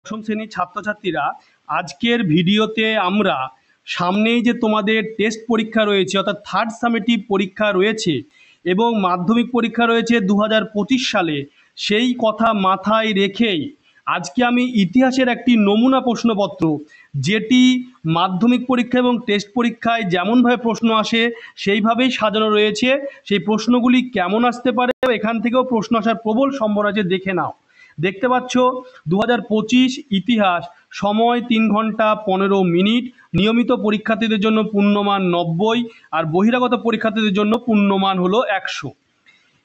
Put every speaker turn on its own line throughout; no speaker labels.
দশম শ্রেণীর ছাত্রছাত্রীরা, আজকের ভিডিওতে আমরা সামনেই যে তোমাদের টেস্ট পরীক্ষা রয়েছে অর্থাৎ থার্ড সামেটিভ পরীক্ষা রয়েছে এবং মাধ্যমিক পরীক্ষা রয়েছে 2025 সালে, সেই কথা মাথায় রেখেই আজকে আমি ইতিহাসের একটি নমুনা প্রশ্নপত্র, যেটি মাধ্যমিক পরীক্ষা এবং টেস্ট পরীক্ষায় যেমনভাবে প্রশ্ন আসে সেইভাবেই সাজানো রয়েছে। সেই প্রশ্নগুলি কেমন আসতে পারে, এখান থেকেও প্রশ্ন আসার প্রবল সম্ভাবনা আছে, দেখে নাও। দেখতে পাচ্ছ 2025 ইতিহাস, সময় 3 ঘন্টা 15 মিনিট, নিয়মিত পরীক্ষার্থীদের জন্য পূর্ণমান 90 আর বহিরাগত পরীক্ষার্থীদের জন্য পূর্ণমান হলো 100।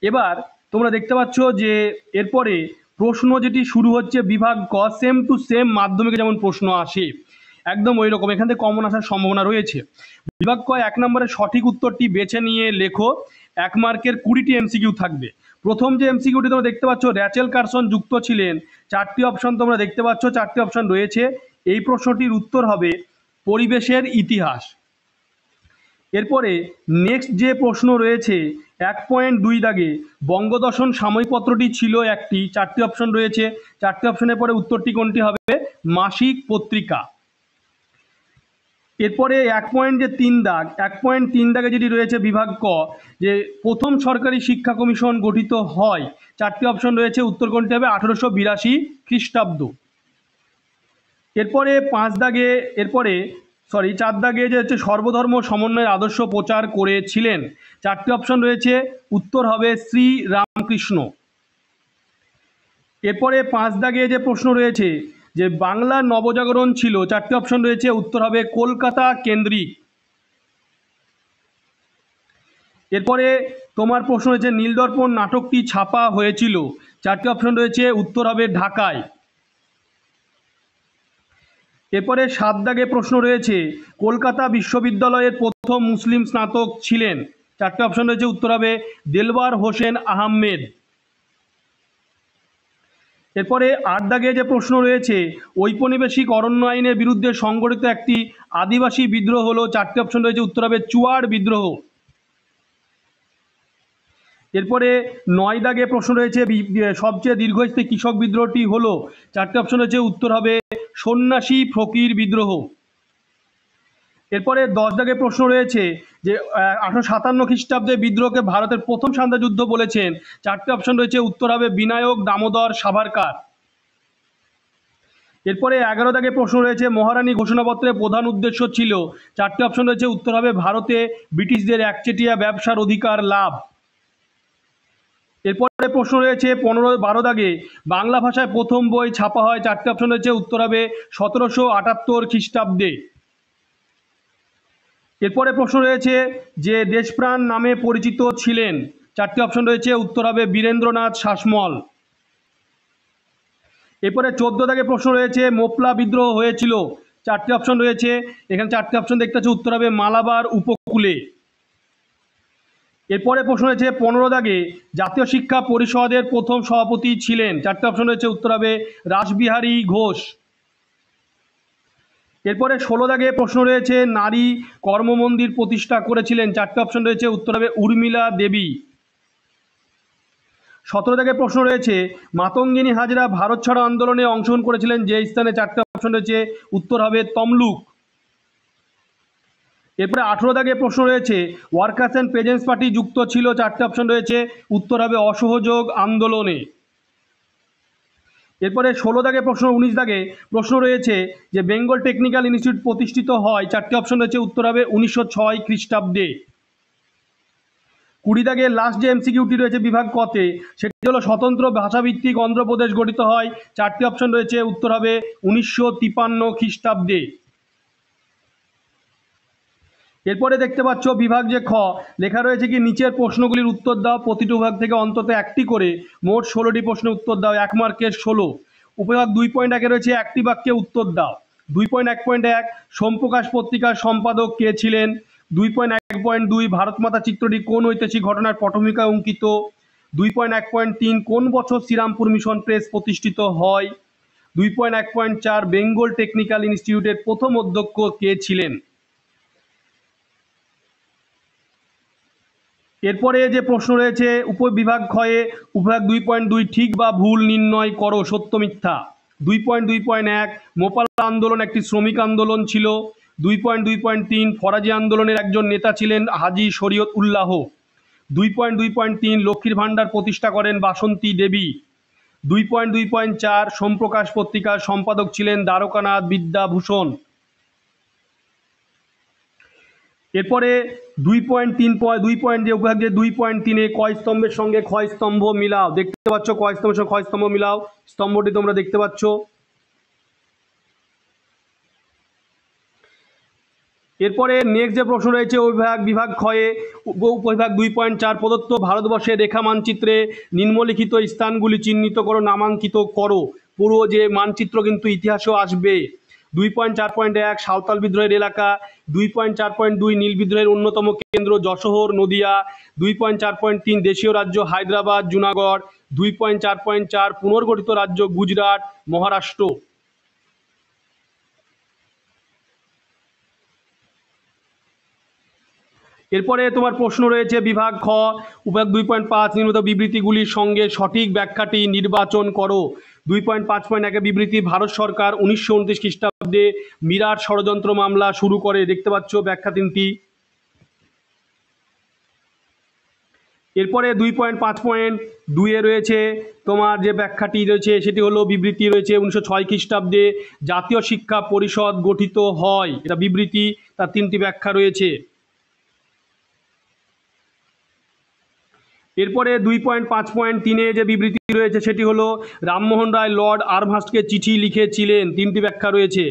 এবার তোমরা দেখতে পাচ্ছ যে এরপরে প্রশ্ন যেটি শুরু হচ্ছে বিভাগ ক, সেম টু সেম মাধ্যমিকে যেমন প্রশ্ন আসে একদম ওই রকম, এখান থেকে কমন আসার সম্ভাবনা রয়েছে। বিভাগ ক 1 নম্বরের সঠিক উত্তরটি বেছে নিয়ে লেখো। 1 মার্কের 20টি এমসিকিউ থাকবে। প্রথম যে এমসিকিউটি তোমরা দেখতে পাচ্ছ, র্যাচেল কারসন যুক্ত ছিলেন। 4টি অপশন তোমরা দেখতে পাচ্ছ, 4টি অপশন রয়েছে। এই প্রশ্নটির উত্তর হবে পরিবেশের ইতিহাস। এরপরে নেক্সট যে প্রশ্ন রয়েছে 1.2 দাগে, বঙ্গদর্শন সাময়িকপত্রটি ছিল একটি, 4টি অপশন রয়েছে। 4টি অপশনের পরে উত্তরটি কোনটি হবে? মাসিক পত্রিকা। এরপরে 1.3 দাগ, 1.3 দাগে যেটি রয়েছে বিভাগ ক, যে প্রথম সরকারি শিক্ষা কমিশন গঠিত হয়, 4টি অপশন রয়েছে। উত্তর কোনটি হবে? 1882 খ্রিস্টাব্দ। এরপরে 4 দাগে যে হচ্ছে সর্বধর্ম সমন্বয়ের আদর্শ প্রচার করেছিলেন, 4টি অপশন রয়েছে। উত্তর হবে শ্রী রামকৃষ্ণ। এরপরে 5 দাগে যে প্রশ্ন রয়েছে যে বাংলার নবজাগরণ ছিল, 4টি অপশন রয়েছে। উত্তর হবে কলকাতা কেন্দ্রিক। এরপরে তোমার প্রশ্ন রয়েছে নীলদর্পণ নাটকটি ছাপা হয়েছিল, 4টি অপশন রয়েছে। উত্তর হবে ঢাকায়। এরপরে 7 দাগে প্রশ্ন রয়েছে কলকাতা বিশ্ববিদ্যালয়ের প্রথম মুসলিম স্নাতক ছিলেন, 4টি অপশন রয়েছে। উত্তর হবে দেলওয়ার হোসেন আহমেদ। এরপরে 8 দাগে যে প্রশ্ন রয়েছে ঔপনিবেশিক অরণ্য আইনের বিরুদ্ধে সংগঠিত একটি আদিবাসী বিদ্রোহ হলো, 4টি অপশন রয়েছে। উত্তর হবে চুয়াড় বিদ্রোহ। এরপরে 9 দাগে প্রশ্ন রয়েছে সবচেয়ে দীর্ঘস্থায়ী কৃষক বিদ্রোহটি হলো, 4টি অপশন রয়েছে। উত্তর হবে সন্ন্যাসী ফকির বিদ্রোহ। এরপরে 10 দাগে প্রশ্ন রয়েছে যে 1857 খ্রিস্টাব্দে বিদ্রোহকে ভারতের প্রথম সান্ধ্যা যুদ্ধ বলেছেন, 4টি অপশন রয়েছে। উত্তর হবে বিনায়ক দামোদর সাভারকার। এরপরে 11 দাগে প্রশ্ন রয়েছে মহারানী ঘোষণাপত্রের প্রধান উদ্দেশ্য ছিল, 4টি অপশন রয়েছে। উত্তর হবে ভারতে ব্রিটিশদের একচেটিয়া ব্যবসার অধিকার লাভ। এরপরে প্রশ্ন রয়েছে 12 দাগে বাংলা ভাষায় প্রথম বই ছাপা হয়, 4টি অপশন রয়েছে। উত্তর হবে 1778 খ্রিস্টাব্দে। এরপরে প্রশ্ন রয়েছে যে দেশপ্রাণ নামে পরিচিত ছিলেন, 4টি অপশন রয়েছে। উত্তর হবে বীরেন্দ্রনাথ শাসমল। এরপরে 14 দাগে প্রশ্ন রয়েছে মোপলা বিদ্রোহ হয়েছিল, 4টি অপশন রয়েছে। এখানে 4টি অপশন দেখতে পাচ্ছি। উত্তর হবে মালাবার উপকূলে। এরপরে প্রশ্ন রয়েছে 15 দাগে জাতীয় শিক্ষা পরিষদের প্রথম সভাপতি ছিলেন, 4টি অপশন রয়েছে। উত্তর হবে রাসবিহারী ঘোষ। এরপরে 16 দাগে প্রশ্ন রয়েছে নারী কর্মমন্দির প্রতিষ্ঠা করেছিলেন, 4টি অপশন রয়েছে। উত্তর হবে উর্মিলা দেবী। 17 দাগে প্রশ্ন রয়েছে মাতঙ্গিনী হাজরা ভারত ছাড়ো আন্দোলনে অংশগ্রহণ করেছিলেন যে স্থানে, 4টি অপশন রয়েছে। উত্তর হবে তমলুক। এরপরে 18 দাগে প্রশ্ন রয়েছে ওয়ার্কার্স অ্যান্ড পেজেন্টস পার্টি যুক্ত ছিল, 4টি অপশন রয়েছে। উত্তর হবে অসহযোগ আন্দোলনে। এরপরে 16 দাগে প্রশ্ন 19 দাগে প্রশ্ন রয়েছে যে বেঙ্গল টেকনিক্যাল ইনস্টিটিউট প্রতিষ্ঠিত হয়, 4টি অপশন রয়েছে। উত্তর হবে 1906 খ্রিস্টাব্দে। 20 দাগে লাস্ট যে এমসিকিউটি রয়েছে বিভাগ কতে, সেটি হলো স্বতন্ত্র ভাষাভিত্তিক অন্ধ্রপ্রদেশ গঠিত হয়, 4টি অপশন রয়েছে। উত্তর হবে 1953 খ্রিস্টাব্দে। এরপরে দেখতে পাচ্ছ বিভাগ যে খ, লেখা রয়েছে কি নিচের প্রশ্নগুলির উত্তর দাও, প্রতিটি বিভাগ থেকে অন্তত একটি করে, মোট 16টি প্রশ্নের উত্তর দাও। 1 মার্কের 16। উপবিভাগ 2.1 রয়েছে একটি বাক্যে উত্তর দাও। 2.1.1 সোমপ্রকাশ পত্রিকার সম্পাদক কে ছিলেন। 2.1.2 ভারতমাতা চিত্রটি কোন ঐতিহাসিক ঘটনার পটভূমিকায় অঙ্কিত। 2.1.3 কোন বছর শ্রীরামপুর মিশন প্রেস প্রতিষ্ঠিত হয়। 2.1.4 বেঙ্গল টেকনিক্যাল ইনস্টিটিউটের প্রথম অধ্যক্ষ কে ছিলেন। এরপরে যে প্রশ্ন রয়েছে উপবিভাগ ক্ষয়ে উপবিভাগ 2.2 ঠিক বা ভুল নির্ণয় করো, সত্য মিথ্যা। 2.2.1 মোপাল্লা আন্দোলন একটি শ্রমিক আন্দোলন ছিল। 2.2.3 ফরাজি আন্দোলনের একজন নেতা ছিলেন হাজী শরীয়ত উল্লাহ। 2.2.3 লক্ষ্মীর ভাণ্ডার প্রতিষ্ঠা করেন বাসন্তী দেবী। 2.2.4 সোমপ্রকাশ পত্রিকার সম্পাদক ছিলেন দ্বারকানাথ বিদ্যাভূষণ। এরপরে 2.3 কয় স্তম্ভের সঙ্গে ক্ষয় স্তম্ভ মিলাও। দেখতে পাচ্ছ কয় স্তম্ভের সঙ্গে ক্ষয় স্তম্ভ মিলাও, স্তম্ভটি তোমরা দেখতে পাচ্ছ। এরপরে নেক্সট যে প্রশ্ন রয়েছে বিভাগ ক্ষয়ে উপবিভাগ 2.4 প্রদত্ত ভারতবর্ষের রেখা মানচিত্রে নিম্নলিখিত স্থানগুলি চিহ্নিত করো, নামাঙ্কিত করো। পুরো যে মানচিত্র কিন্তু ইতিহাসেও আসবে। 2.4.1 সাঁওতাল বিদ্রোহের এলাকা। 2.4.2 নীল বিদ্রোহের অন্যতম কেন্দ্র যশোহর নদিয়া। 2.4.3 দেশীয় রাজ্য হায়দ্রাবাদ জুনাগড়। 2.4.4 পুনর্গঠিত রাজ্য গুজরাট মহারাষ্ট্র। এরপরে তোমার প্রশ্ন রয়েছে বিভাগ খ উপবিভাগ 2.5 নির্মিত বিবৃতিগুলির সঙ্গে সঠিক ব্যাখ্যাটি নির্বাচন করো। 2.5.1 বিবৃতি ভারত সরকার 1929 খ্রিস্টাব্দে মিরাট ষড়যন্ত্র মামলা শুরু করে। দেখতে পাচ্ছ ব্যাখ্যা তিনটি। এরপরে 2.5.2 রয়েছে তোমার যে ব্যাখ্যাটি রয়েছে সেটি হলো বিবৃতি রয়েছে 1906 খ্রিস্টাব্দে জাতীয় শিক্ষা পরিষদ গঠিত হয়। এটা বিবৃতি, তার তিনটি ব্যাখ্যা রয়েছে। এরপরে 2.5.3 যে বিবৃতি রয়েছে সেটি হলো রামমোহন রায় লর্ড আর্মহার্স্টকে চিঠি লিখেছিলেন। তিনটি ব্যাখ্যা রয়েছে।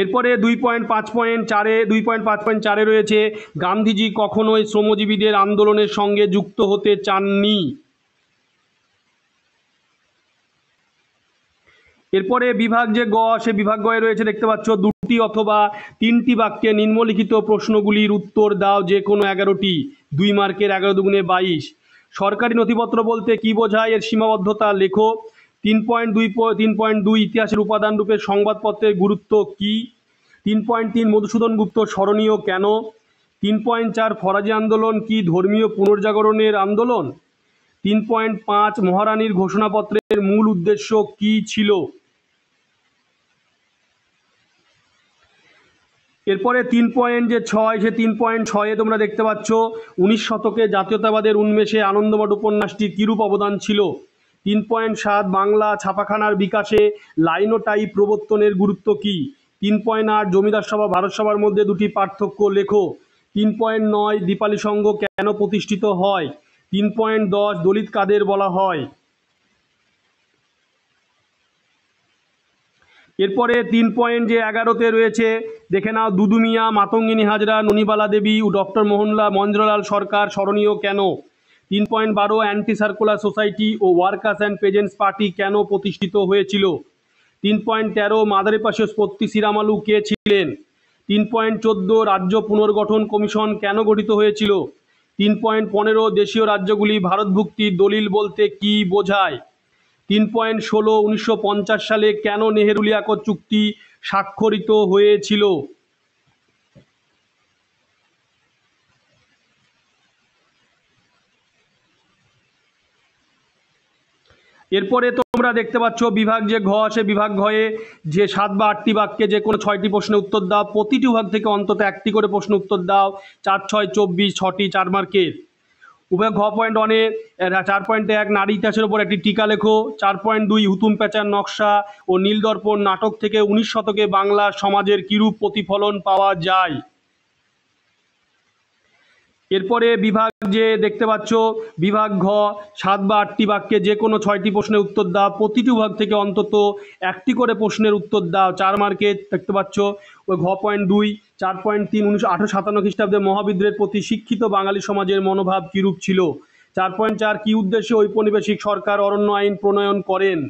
এরপরে 2.5.4 রয়েছে গান্ধীজি কখনোই শ্রমজীবীদের আন্দোলনের সঙ্গে যুক্ত হতে চাননি। এরপরে বিভাগ যে গ সে বিভাগ গয়ে রয়েছে দেখতে পাচ্ছ দুটি অথবা তিনটি বাক্যে নিম্নলিখিত প্রশ্নগুলির উত্তর দাও, যে কোনো 11টি। 2 মার্কের 11 দুগুণে 22। সরকারি নথিপত্র বলতে কি বোঝায়, এর সীমাবদ্ধতা লেখো। 3.2 ইতিহাসের উপাদান রূপে সংবাদপত্রের গুরুত্ব কি। 3.3 মধুসূদন গুপ্ত স্মরণীয় কেন। 3.4 ফরাজি আন্দোলন কি ধর্মীয় পুনর্জাগরণের আন্দোলন। 3.5 মহারানীর ঘোষণাপত্রের মূল উদ্দেশ্য কি ছিল। এরপরে 3.6 সে 3.6 তোমরা দেখতে পাচ্ছ 19 শতকে জাতীয়তাবাদের উন্মেষে আনন্দমঠ উপন্যাসটি কিরূপ অবদান ছিল। 3.7 বাংলা ছাপাখানার বিকাশে লাইনোটাইপ প্রবর্তনের গুরুত্ব কি। 3.8 জমিদার সভা ভারত সভার মধ্যে দুটি পার্থক্য লেখো। 3.9 দীপালি সংঘ কেন প্রতিষ্ঠিত হয়। 3.10 দলিত কাদের বলা হয়। এরপরে 3.11 রয়েছে দেখে নাও দুদু মিয়া, মাতঙ্গিনী হাজরা, ননিবালা দেবী ও ডক্টর মহেন্দ্রলাল সরকার স্মরণীয় কেন। 3.12 অ্যান্টি সার্কুলার সোসাইটি ও ওয়ার্কার্স অ্যান্ড পেজেন্টস পার্টি কেন প্রতিষ্ঠিত হয়েছিল। 3.13 মাদারিপাশে স্পত্তি শ্রীরামালু কে ছিলেন। 3.14 রাজ্য পুনর্গঠন কমিশন কেন গঠিত হয়েছিল। 3.15 দেশীয় রাজ্যগুলি ভারতভুক্তির দলিল বলতে কি বোঝায়। 3.16 1950 সালে কেন নেহেরু লিয়াকত চুক্তি স্বাক্ষরিত হয়েছিল। এরপরে তোমরা দেখতে পাচ্ছ বিভাগ যে ঘ সে বিভাগ ঘয়ে যে 7 বা 8টি বাক্যে যে কোনো 6টি প্রশ্নের উত্তর দাও। প্রতিটি বিভাগ থেকে অন্তত একটি করে প্রশ্ন উত্তর দাও। 4 6 24 6টি 4 মার্কের। উভয় ঘ পয়েন্ট 4.1 নারী ইতিহাসের উপর একটি টিকা লেখো। 4.2 হুতুম প্যাঁচার নকশা ও নীলদর্পণ নাটক থেকে 19 শতকে বাংলা সমাজের কিরূপ প্রতিফলন পাওয়া যায়। এরপরে বিভাগ যে দেখতে পাচ্ছ বিভাগ ঘ 7 বা 8টি বাক্যে যে কোনো 6টি প্রশ্নের উত্তর দাও। প্রতিটি বিভাগ থেকে অন্তত একটি করে প্রশ্নের উত্তর দাও। 4 মার্কে দেখতে পাচ্ছ। ওই ঘ পয়েন্ট 2 4.3 1857 খ্রিস্টাব্দে মহাবিদ্রোহের প্রতি শিক্ষিত বাঙালি সমাজের মনোভাব কিরূপ ছিল। 4.4 কি উদ্দেশ্যে ঔপনিবেশিক সরকার অরণ্য আইন প্রণয়ন করেন।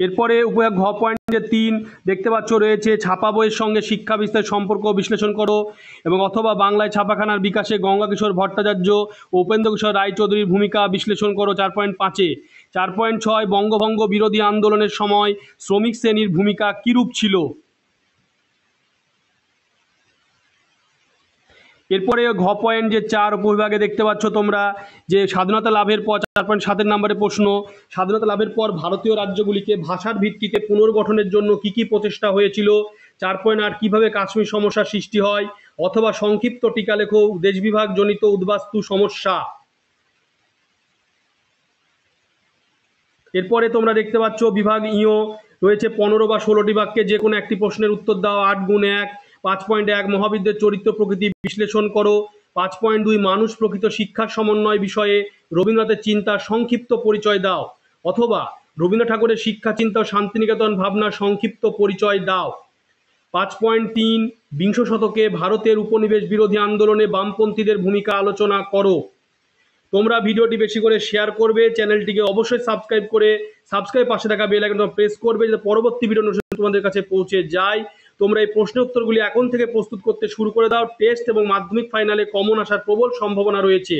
এরপরে উপবিভাগ ঘ পয়েন্টে 3 দেখতে পাচ্ছ রয়েছে ছাপা বইয়ের সঙ্গে শিক্ষা বিস্তারের সম্পর্ক বিশ্লেষণ করো এবং অথবা বাংলায় ছাপাখানার বিকাশে গঙ্গাকিশোর ভট্টাচার্য ও উপেন্দ্রকিশোর রায়চৌধুরীর ভূমিকা বিশ্লেষণ করো। 4.5 4.6 বঙ্গভঙ্গ বিরোধী আন্দোলনের সময় শ্রমিক শ্রেণীর ভূমিকা কিরূপ ছিল। এরপরে ঘ পয়েন্ট যে 4 উপবিভাগে দেখতে পাচ্ছ তোমরা যে স্বাধীনতা লাভের পর 4.7 নম্বরের প্রশ্ন, স্বাধীনতা লাভের পর ভারতীয় রাজ্যগুলিকে ভাষার ভিত্তিতে পুনর্গঠনের জন্য কি কি প্রচেষ্টা হয়েছিল। 4.8 কিভাবে কাশ্মীর সমস্যার সৃষ্টি হয়, অথবা সংক্ষিপ্ত টিকা লেখো দেশ বিভাগ জনিত উদ্বাস্তু সমস্যা। এরপরে তোমরা দেখতে পাচ্ছ বিভাগ ইও রয়েছে 15 বা 16টি বাক্যে যে কোনো একটি প্রশ্নের উত্তর দাও। 8 গুণ 1। 5.1 মহাবিদ্যের চরিত্র প্রকৃতি বিশ্লেষণ করো। 5.2 মানুষ প্রকৃত শিক্ষার সমন্বয় বিষয়ে রবীন্দ্রনাথের চিন্তার সংক্ষিপ্ত পরিচয় দাও, অথবা রবীন্দ্রনাথ ঠাকুরের শিক্ষা চিন্তা ও শান্তিনিকেতন ভাবনার সংক্ষিপ্ত পরিচয় দাও। 5.3 বিংশ শতকে ভারতের উপনিবেশ বিরোধী আন্দোলনে বামপন্থীদের ভূমিকা আলোচনা করো। তোমরা ভিডিওটি বেশি করে শেয়ার করবে, চ্যানেলটিকে অবশ্যই সাবস্ক্রাইব পাশে থাকা বেল আইকনটা প্রেস করবে যাতে পরবর্তী ভিডিও নোটিফিকেশন তোমাদের কাছে পৌঁছে যায়। তোমরা এই প্রশ্নের উত্তরগুলি এখন থেকে প্রস্তুত করতে শুরু করে দাও। টেস্ট এবং মাধ্যমিক ফাইনালে কমন আসার প্রবল সম্ভাবনা রয়েছে।